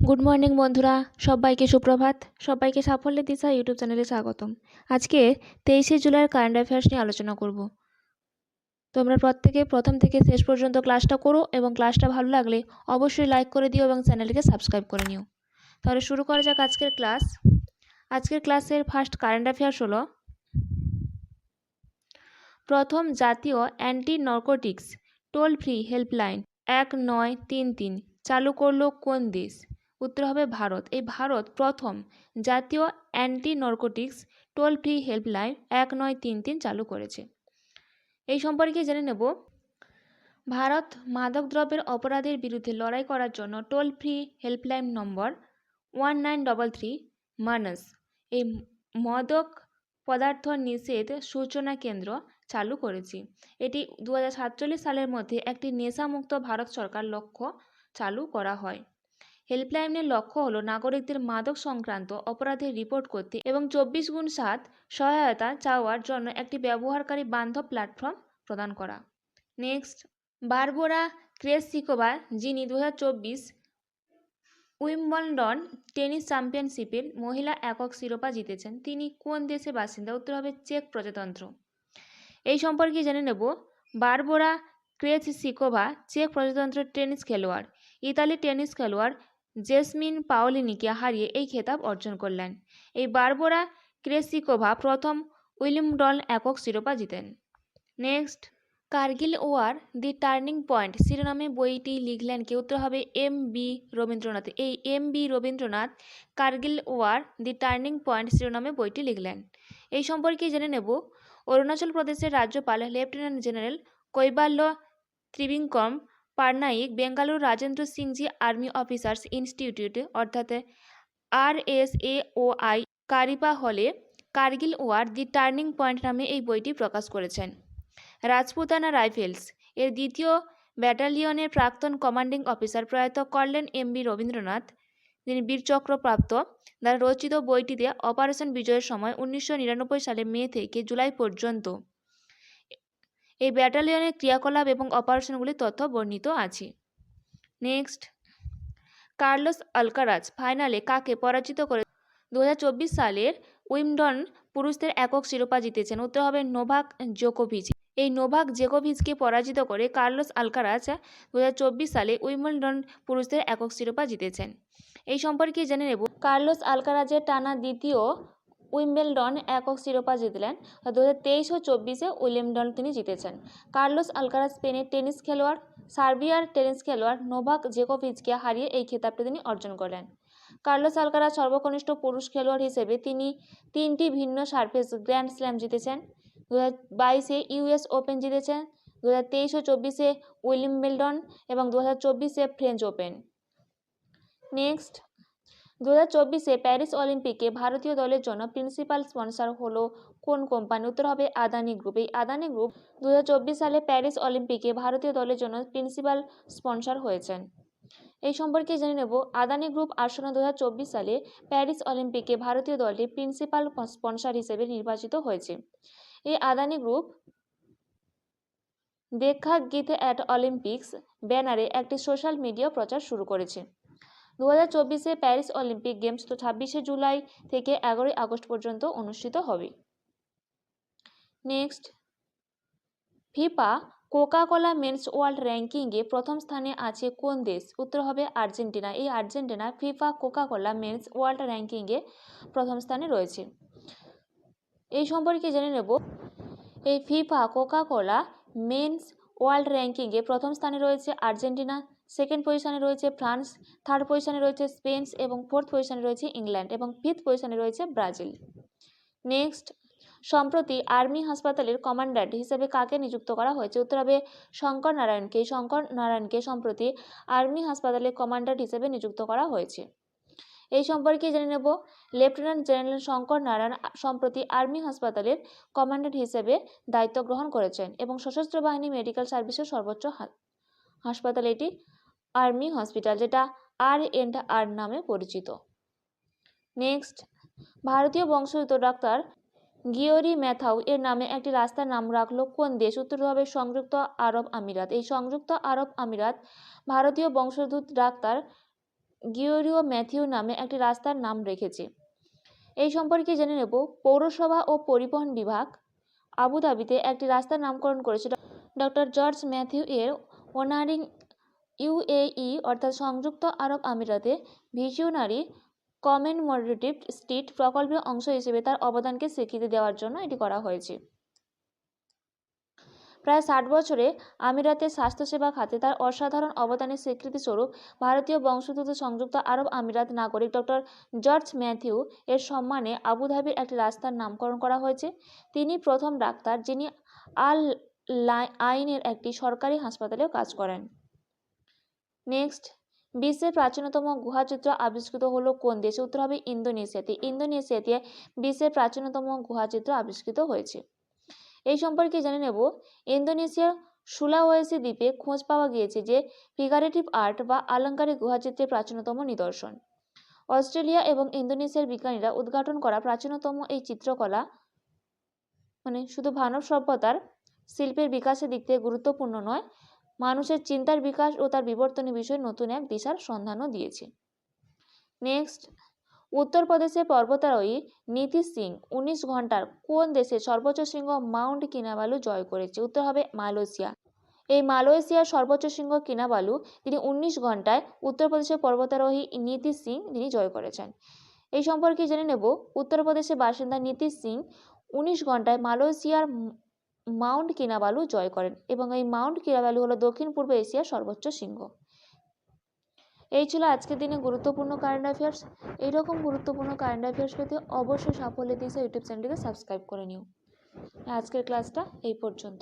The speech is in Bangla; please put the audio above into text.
গুড মর্নিং বন্ধুরা, সবাইকে সুপ্রভাত। সবাইকে সাফল্যের দিশা ইউটিউব চ্যানেলে স্বাগতম। আজকে 23শে জুলাইয়ের কারেন্ট অ্যাফেয়ার্স নিয়ে আলোচনা করব। তোমরা প্রত্যেকে প্রথম থেকে শেষ পর্যন্ত ক্লাসটা করো এবং ক্লাসটা ভালো লাগলে অবশ্যই লাইক করে দিও এবং চ্যানেলটিকে সাবস্ক্রাইব করে নিও। তাহলে শুরু করা যাক আজকের ক্লাস। আজকের ক্লাসের ফার্স্ট কারেন্ট অ্যাফেয়ার্স হলো, প্রথম জাতীয় anti narcotics toll free helpline 1933 চালু করলো কোন দেশ? উত্তর হবে ভারত। এই ভারত প্রথম জাতীয় anti narcotics toll free helpline 1933 চালু করেছে। এই সম্পর্কে জেনে নেব। ভারত মাদকদ্রব্যের অপরাধের বিরুদ্ধে লড়াই করার জন্য টোল ফ্রি হেল্পলাইন নম্বর 1933 মানস এই মাদক পদার্থ নিষেধ সূচনা কেন্দ্র চালু করেছি। এটি 2047 সালের মধ্যে একটি নেশামুক্ত ভারত সরকার লক্ষ্য চালু করা হয়। হেল্পলাইনের লক্ষ্য হলো নাগরিকদের মাদক সংক্রান্ত অপরাধের রিপোর্ট করতে এবং 24x7 সহায়তা চাওয়ার জন্য একটি ব্যবহারকারী বান্ধব প্ল্যাটফর্ম প্রদান করা। নেক্সট, বারবোরা ক্রেসিকোভা, যিনি 2024 উইম্বলডন টেনিস চ্যাম্পিয়নশিপের মহিলা একক শিরোপা জিতেছেন, তিনি কোন দেশের বাসিন্দা? উত্তর হবে চেক প্রজাতন্ত্র। এই সম্পর্কে জেনে নেব। বারবোরা ক্রেসিকোভা চেক প্রজাতন্ত্রের টেনিস খেলোয়াড়। ইতালি টেনিস খেলোয়াড় জেসমিন পাওলিনিকে হারিয়ে এই খেতাব অর্জন করলেন। এই বারবোরা ক্রেসিকোভা প্রথম উইম্বলডন একক শিরোপা জিতেন। নেক্সট, কার্গিল ওয়ার দি টার্নিং পয়েন্ট শিরোনামে বইটি লিখলেন কে? উত্তর হবে এম.বি. রবীন্দ্রনাথ। এই এম.বি. রবীন্দ্রনাথ কার্গিল ওয়ার দি টার্নিং পয়েন্ট শিরোনামে বইটি লিখলেন। এই সম্পর্কে জেনে নেব। অরুণাচল প্রদেশের রাজ্যপাল লেফটেন্যান্ট জেনারেল কৈবাল্য ত্রিবিক্রম পাটনাইক বেঙ্গালুরু রাজেন্দ্র সিংজি আর্মি অফিসার্স ইনস্টিটিউট অর্থাৎ RSAOI কারিপা হলে কার্গিল ওয়ার দি টার্নিং পয়েন্ট নামে এই বইটি প্রকাশ করেছেন। রাজপুতানা রাইফেলস এর দ্বিতীয় ব্যাটালিয়নের প্রাক্তন কমান্ডিং অফিসার প্রয়াত কর্নেল এম.বি. রবীন্দ্রনাথ, যিনি বীরচক্র প্রাপ্ত, দ্বারা রচিত বইটিতে অপারেশন বিজয়ের সময় 1999 সালে মে থেকে জুলাই পর্যন্ত এই ব্যাটালিয়নের ক্রিয়াকলাপ এবং অপারেশনগুলির তথ্য বর্ণিত আছে। নেক্সট, কার্লোস আলকারাজ ফাইনালে কাকে পরাজিত করে 2024 সালের উইম্বলডন পুরুষদের একক শিরোপা জিতেছেন? উত্তর হবে নোভাক জোকোভিচ। এই নোভাক জোকোভিচকে পরাজিত করে কার্লোস আলকারাজ 2024 সালে উইম্বলডন পুরুষদের একক শিরোপা জিতেছেন। এই সম্পর্কে জেনে নেব। কার্লোস আলকারাজের টানা দ্বিতীয় উইম্বলডন একক শিরোপা জিতলেন। 2023 ও 24-এ উইম্বলডন তিনি জিতেছেন। কার্লোস আলকারাজ স্পেনের টেনিস খেলোয়াড় সার্বিয়ার টেনিস খেলোয়াড় নোভাক জোকোভিচকে হারিয়ে এই খেতাবটি তিনি অর্জন করলেন। কার্লোস আলকারাজ সর্বকনিষ্ঠ পুরুষ খেলোয়াড় হিসেবে তিনি 3টি ভিন্ন সারফেস গ্র্যান্ড স্ল্যাম জিতেছেন। 2022-এ ইউএস ওপেন জিতেছেন, 2023 ও 24-এ উইম্বলডন এবং 2024-এ ফ্রেঞ্চ ওপেন। নেক্সট, 2024-এ প্যারিস অলিম্পিকে ভারতীয় দলের জন্য প্রিন্সিপাল স্পন্সর হলো কোন কোম্পানি? উত্তর হবে আদানি গ্রুপ। এই আদানি গ্রুপ 2024 সালে প্যারিস অলিম্পিকে ভারতীয় দলের জন্য প্রিন্সিপাল স্পন্সর হয়েছেন। এই সম্পর্কে জেনে নেব। আদানি গ্রুপ আসন্ন 2024 সালে প্যারিস অলিম্পিকে ভারতীয় দলটি প্রিন্সিপাল স্পন্সর হিসেবে নির্বাচিত হয়েছে। এই আদানি গ্রুপ দেখা গীত অ্যাট অলিম্পিক্স ব্যানারে একটি সোশ্যাল মিডিয়া প্রচার শুরু করেছে। 2024-এ প্যারিস অলিম্পিক গেমস 26শে জুলাই থেকে 11ই আগস্ট পর্যন্ত অনুষ্ঠিত হবে। Next, FIFA Coca Cola men's world র্যাঙ্কিংয়ে প্রথম স্থানে আছে কোন দেশ? উত্তর হবে আর্জেন্টিনা। এই Argentina FIFA Coca Cola men's world র্যাঙ্কিংয়ে প্রথম স্থানে রয়েছে। এই সম্পর্কে জেনে নেব। এই FIFA Coca Cola men's world র্যাঙ্কিংয়ে প্রথম স্থানে রয়েছে আর্জেন্টিনা, সেকেন্ড পজিশনে রয়েছে ফ্রান্স, থার্ড পজিশনে রয়েছে স্পেন এবং ফোর্থ পজিশনে রয়েছে ইংল্যান্ড এবং ফিফথ পজিশনে রয়েছে ব্রাজিল। নেক্সট, সম্প্রতি আর্মি হাসপাতালের কমান্ড্যান্ট হিসেবে কাকে নিযুক্ত করা হয়েছে? উত্তর হবে শঙ্কর নারায়ণকে। শঙ্কর নারায়ণকে সম্প্রতি আর্মি হাসপাতালের কমান্ড্যান্ট হিসেবে নিযুক্ত করা হয়েছে। এই সম্পর্কে জেনে নেব। লেফটেন্যান্ট জেনারেল শঙ্কর নারায়ণ সম্প্রতি আর্মি হাসপাতালের কমান্ড্যান্ট হিসেবে দায়িত্ব গ্রহণ করেছেন এবং সশস্ত্র বাহিনী মেডিকেল সার্ভিসের সর্বোচ্চ হাসপাতাল এটি আর্মি হসপিটাল, যেটা R&R নামে পরিচিত। নেক্সট, ভারতীয় বংশোদ্ভূত ডাক্তার গিওরি ম্যাথাউ এর নামে একটি রাস্তার নাম রাখলো কোন দেশ? উত্তর হবে সংযুক্ত আরব আমিরাত। এই সংযুক্ত আরব আমিরাত ভারতীয় বংশোদ্ভূত ডাক্তার গিওরিও ম্যাথিউ নামে একটি রাস্তার নাম রেখেছে? এই সম্পর্কে জেনে নেব। পৌরসভা ও পরিবহন বিভাগ আবুধাবিতে একটি রাস্তার নামকরণ করেছে ডক্টর জর্জ ম্যাথিউ এর ওনারিং ইউএই অর্থাৎ সংযুক্ত আরব আমিরাতে ভিশনারি কমেমোরেটিভ স্ট্রিট প্রকল্পের অংশ হিসেবে তার অবদানকে স্বীকৃতি দেওয়ার জন্য এটি করা হয়েছে। প্রায় 60 বছরে আমিরাতের স্বাস্থ্যসেবা খাতে তার অসাধারণ অবদানের স্বীকৃতিস্বরূপ ভারতীয় বংশোদ্ভূত সংযুক্ত আরব আমিরাত নাগরিক ডক্টর জর্জ ম্যাথিউ এর সম্মানে আবুধাবির একটি রাস্তার নামকরণ করা হয়েছে। তিনি প্রথম ডাক্তার যিনি আল আইনের একটি সরকারি হাসপাতালেও কাজ করেন। নেক্সট, বিশ্বের প্রাচীনতম গুহাচিত্র আবিষ্কৃত হলো কোন দেশে? উত্তর হবে ইন্দোনেশিয়াতে। ইন্দোনেশিয়াতে বিশ্বের প্রাচীনতম গুহাচিত্র আবিষ্কৃত হয়েছে। এই সম্পর্কে জেনে নেব। ইন্দোনেশিয়ার সুলাওয়েসি দ্বীপে খোঁজ পাওয়া গিয়েছে যে ফিগারেটিভ আর্ট বা আলংকারিক গুহাচিত্রের প্রাচীনতম নিদর্শন। অস্ট্রেলিয়া এবং ইন্দোনেশিয়ার বিজ্ঞানীরা উদ্ঘাটন করা প্রাচীনতম এই চিত্রকলা শুধু মানব সভ্যতার শিল্পের বিকাশের দিক থেকে গুরুত্বপূর্ণ নয়, মানুষের চিন্তার বিকাশ ও তার বিবর্তনের বিষয়ে নতুন এক দিশার সন্ধানও দিয়েছে। নেক্সট, উত্তরপ্রদেশের পর্বতারোহী নীতি সিং 19 ঘন্টার কোন দেশের সর্বোচ্চ শৃঙ্গ মাউন্ট কিনাবালু জয় করেছে? উত্তর হবে মালয়েশিয়া। এই মালয়েশিয়ার সর্বোচ্চ শৃঙ্গ কিনাবালু তিনি 19 ঘন্টায় উত্তরপ্রদেশের পর্বতারোহী নীতি সিং তিনি জয় করেছেন। এই সম্পর্কে জেনে নেব। উত্তরপ্রদেশের বাসিন্দা নীতি সিং 19 ঘন্টায় মালয়েশিয়ার মাউন্ট কিনাবালু জয় করেন এবং এই মাউন্ট কিনাবালু হলো দক্ষিণ পূর্ব এশিয়ার সর্বোচ্চ শৃঙ্গ। এই ছিল আজকের দিনে গুরুত্বপূর্ণ কারেন্ট অ্যাফেয়ার্স। এইরকম গুরুত্বপূর্ণ কারেন্ট অ্যাফেয়ার্স পেতে অবশ্যই সাফল্য দিশা ইউটিউব চ্যানেলটিকে সাবস্ক্রাইব করে নিও। আজকের ক্লাসটা এই পর্যন্ত।